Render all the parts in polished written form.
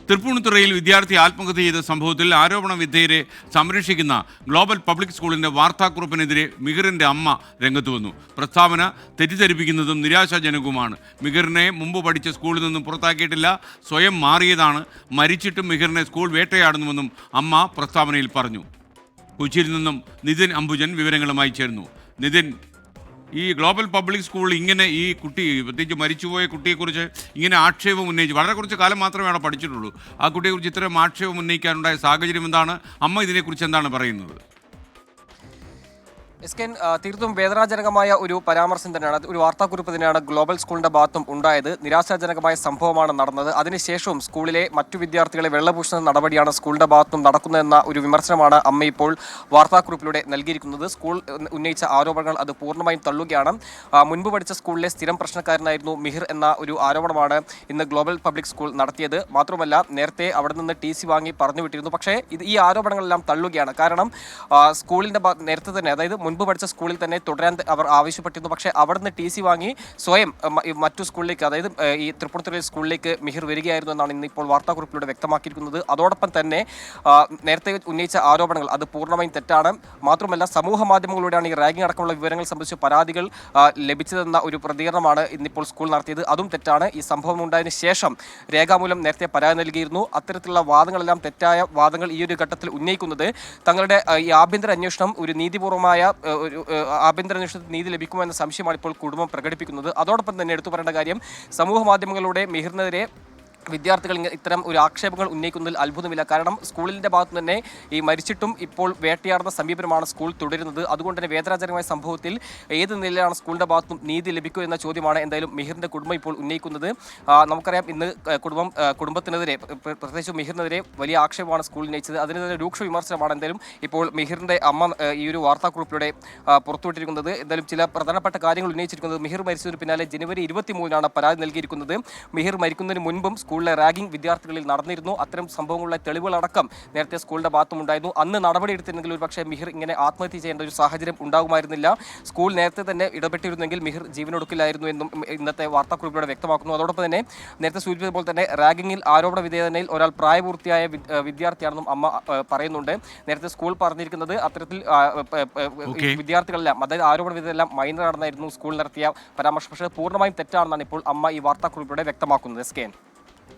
തൃപ്പൂണിത്തുറയിൽ വിദ്യാർത്ഥി ആത്മഹത്യ ചെയ്ത സംഭവത്തിൽ ആരോപണ വിധേയരെ സംരക്ഷിക്കുന്ന ഗ്ലോബൽ പബ്ലിക് സ്കൂളിൻ്റെ വാർത്താക്കുറിപ്പിനെതിരെ മിഹിറിൻ്റെ അമ്മ രംഗത്ത് വന്നു. പ്രസ്താവന തെറ്റിദ്ധരിപ്പിക്കുന്നതും നിരാശാജനകവുമാണ്. മിഹിറിനെ മുമ്പ് പഠിച്ച സ്കൂളിൽ നിന്നും പുറത്താക്കിയിട്ടില്ല, സ്വയം മാറിയതാണ്. മരിച്ചിട്ടും മിഹിറിനെ സ്കൂൾ വേട്ടയാടുന്നുവെന്നും അമ്മ പ്രസ്താവനയിൽ പറഞ്ഞു. കൊച്ചിയിൽ നിന്നും നിതിൻ അംബുജൻ വിവരങ്ങളുമായി ചേർന്നു. നിതിൻ, ഈ ഗ്ലോബൽ പബ്ലിക് സ്കൂളിൽ ഇങ്ങനെ ഈ കുട്ടി, പ്രത്യേകിച്ച് മരിച്ചുപോയ കുട്ടിയെക്കുറിച്ച് ഇങ്ങനെ ആക്ഷേപം ഉന്നയിച്ച് വളരെ കുറച്ച് കാലം മാത്രമേ അവിടെ പഠിച്ചിട്ടുള്ളൂ, ആ കുട്ടിയെക്കുറിച്ച് ഇത്തരം ആക്ഷേപം ഉന്നയിക്കാനുണ്ടായ സാഹചര്യം എന്താണ്? അമ്മ ഇതിനെക്കുറിച്ച് എന്താണ് പറയുന്നത്? എസ്കെൻ, തീർത്തും വേദനാജനകമായ ഒരു പരാമർശം തന്നെയാണ്, ഒരു വാർത്താക്കുറിപ്പ് തന്നെയാണ് ഗ്ലോബൽ സ്കൂളിന്റെ ഭാഗത്തും ഉണ്ടായത്. നിരാശാജനകമായ സംഭവമാണ് നടന്നത്. അതിനുശേഷവും സ്കൂളിലെ മറ്റു വിദ്യാർത്ഥികളെ വെള്ളപൂശുന്ന നടപടിയാണ് സ്കൂളിന്റെ ഭാഗത്തും നടക്കുന്നതെന്ന ഒരു വിമർശനമാണ് അമ്മ ഇപ്പോൾ വാർത്താക്കുറിപ്പിലൂടെ നൽകിയിരിക്കുന്നത്. സ്കൂൾ ഉന്നയിച്ച ആരോപണങ്ങൾ അത് പൂർണ്ണമായും തള്ളുകയാണ്. മുൻപ് പഠിച്ച സ്കൂളിലെ സ്ഥിരം പ്രശ്നക്കാരനായിരുന്നു മിഹിർ എന്ന ഒരു ആരോപണമാണ് ഇന്ന് ഗ്ലോബൽ പബ്ലിക് സ്കൂൾ നടത്തിയത്. മാത്രമല്ല, നേരത്തെ അവിടെ നിന്ന് TC വാങ്ങി പറഞ്ഞു വിട്ടിരുന്നു. പക്ഷേ ഈ ആരോപണങ്ങളെല്ലാം തള്ളുകയാണ്. കാരണം സ്കൂളിന്റെ നേരത്തെ തന്നെ, അതായത് മുൻപ് പഠിച്ച സ്കൂളിൽ തന്നെ തുടരാൻ അവർ ആവശ്യപ്പെട്ടിരുന്നു. പക്ഷേ അവിടെ നിന്ന് TC വാങ്ങി സ്വയം മറ്റു സ്കൂളിലേക്ക്, അതായത് ഈ തൃപ്പൂണിത്തുറ സ്കൂളിലേക്ക് മിഹിർ വരികയായിരുന്നു എന്നാണ് ഇന്നിപ്പോൾ വാർത്താക്കുറിപ്പിലൂടെ വ്യക്തമാക്കിയിരിക്കുന്നത്. അതോടൊപ്പം തന്നെ നേരത്തെ ഉന്നയിച്ച ആരോപണങ്ങൾ അത് പൂർണ്ണമായും തെറ്റാണ്. മാത്രമല്ല, സമൂഹ മാധ്യമങ്ങളിലൂടെയാണ് ഈ റാഗിംഗ് അടക്കമുള്ള വിവരങ്ങൾ സംബന്ധിച്ച് പരാതികൾ ലഭിച്ചതെന്ന ഒരു പ്രതികരണമാണ് ഇന്നിപ്പോൾ സ്കൂൾ നടത്തിയത്. അതും തെറ്റാണ്. ഈ സംഭവം ഉണ്ടായതിനു ശേഷം രേഖാമൂലം നേരത്തെ പരാതി നൽകിയിരുന്നു. അത്തരത്തിലുള്ള വാദങ്ങളെല്ലാം തെറ്റായ വാദങ്ങൾ ഈ ഒരു ഘട്ടത്തിൽ ഉന്നയിക്കുന്നത് തങ്ങളുടെ ഈ ആഭ്യന്തര അന്വേഷണം ഒരു നീതിപൂർവമായ ഒരു ആഭ്യന്തര അന്വേഷണത്തിൽ നീതി ലഭിക്കുമോ എന്ന സംശയമാണ് ഇപ്പോൾ കുടുംബം പ്രകടിപ്പിക്കുന്നത്. അതോടൊപ്പം തന്നെ എടുത്തു പറയേണ്ട കാര്യം, സമൂഹ മാധ്യമങ്ങളിലൂടെ മിഹിറിനെതിരെ വിദ്യാർത്ഥികൾ ഇത്തരം ഒരു ആക്ഷേപങ്ങൾ ഉന്നയിക്കുന്നതിൽ അത്ഭുതമില്ല. കാരണം സ്കൂളിൻ്റെ ഭാഗത്തു തന്നെ ഈ മരിച്ചിട്ടും ഇപ്പോൾ വേട്ടയാടുന്ന സമീപനമാണ് സ്കൂൾ തുടരുന്നത്. അതുകൊണ്ട് തന്നെ വേദനാജനകമായ സംഭവത്തിൽ ഏത് നിലയിലാണ് സ്കൂളിൻ്റെ ഭാഗത്തും നീതി ലഭിക്കുക എന്ന ചോദ്യമാണ് എന്തായാലും മിഹിറിൻ്റെ കുടുംബം ഇപ്പോൾ ഉന്നയിക്കുന്നത്. നമുക്കറിയാം, ഇന്ന് കുടുംബത്തിനെതിരെ, പ്രത്യേകിച്ച് മിഹിറിനെതിരെ വലിയ ആക്ഷേപമാണ് സ്കൂൾ ഉന്നയിച്ചത്. അതിനെതിരെ രൂക്ഷ വിമർശനമാണ് എന്തായാലും ഇപ്പോൾ മിഹിറിൻ്റെ അമ്മ ഈ ഒരു വാർത്താക്കുറിപ്പിലൂടെ പുറത്തുവിട്ടിരിക്കുന്നത്. എന്തായാലും ചില പ്രധാനപ്പെട്ട കാര്യങ്ങൾ ഉന്നയിച്ചിരിക്കുന്നത്, മിഹിർ മരിച്ചതിന് പിന്നാലെ ജനുവരി 23-നാണ് പരാതി നൽകിയിരിക്കുന്നത്. മിഹിർ മരിക്കുന്നതിന് മുൻപും സ്കൂളിലെ റാഗിംഗ് വിദ്യാർത്ഥികളിൽ നടന്നിരുന്നു. അത്തരം സംഭവങ്ങളുടെ തെളിവുകളടക്കം നേരത്തെ സ്കൂളിന്റെ ഭാഗത്തും ഉണ്ടായിരുന്നു. അന്ന് നടപടി എടുത്തിരുന്നെങ്കിൽ ഒരു പക്ഷേ മിഹിർ ഇങ്ങനെ ആത്മഹത്യ ചെയ്യേണ്ട ഒരു സാഹചര്യം ഉണ്ടാകുമായിരുന്നില്ല. സ്കൂൾ നേരത്തെ തന്നെ ഇടപെട്ടിരുന്നെങ്കിൽ മിഹിർ ജീവനൊടുക്കില്ലായിരുന്നു എന്നും ഇന്നത്തെ വാർത്താക്കുറിപ്പിലൂടെ വ്യക്തമാക്കുന്നു. അതോടൊപ്പം തന്നെ നേരത്തെ സൂചിപ്പിച്ചതുപോലെ തന്നെ റാഗിങ്ങിൽ ആരോപണ വിധേയതയിൽ ഒരാൾ പ്രായപൂർത്തിയായ വിദ്യാർത്ഥിയാണെന്നും അമ്മ പറയുന്നുണ്ട്. നേരത്തെ സ്കൂൾ പറഞ്ഞിരിക്കുന്നത് അത്തരത്തിൽ വിദ്യാർത്ഥികളെല്ലാം, അതായത് ആരോപണ വിധേയതെല്ലാം മൈനർ ആണെന്നായിരുന്നു സ്കൂൾ നടത്തിയ പരാമർശം. പക്ഷേ പൂർണ്ണമായും തെറ്റാണെന്നാണ് ഇപ്പോൾ അമ്മ ഈ വാർത്താക്കുറിപ്പിലൂടെ വ്യക്തമാക്കുന്നത്. എസ്കെൻ.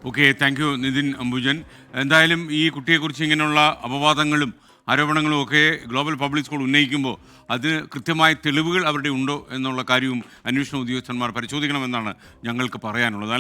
Okay, thank you Nitin Ambujan. എന്തായാലും ഈ കുട്ടിയെക്കുറിച്ച് ഇങ്ങനെയുള്ള അപവാദങ്ങളും ആരോപണങ്ങളും ഒക്കെ ഗ്ലോബൽ പബ്ലിക് സ്കൂൾ ഉന്നയിക്കുമ്പോൾ അതിന് കൃത്യമായ തെളിവുകൾ അവരുടെ ഉണ്ടോ എന്നുള്ള കാര്യവും അന്വേഷണ ഉദ്യോഗസ്ഥന്മാർ പരിശോധിക്കണമെന്നാണ് ഞങ്ങൾക്ക് പറയാനുള്ളത്.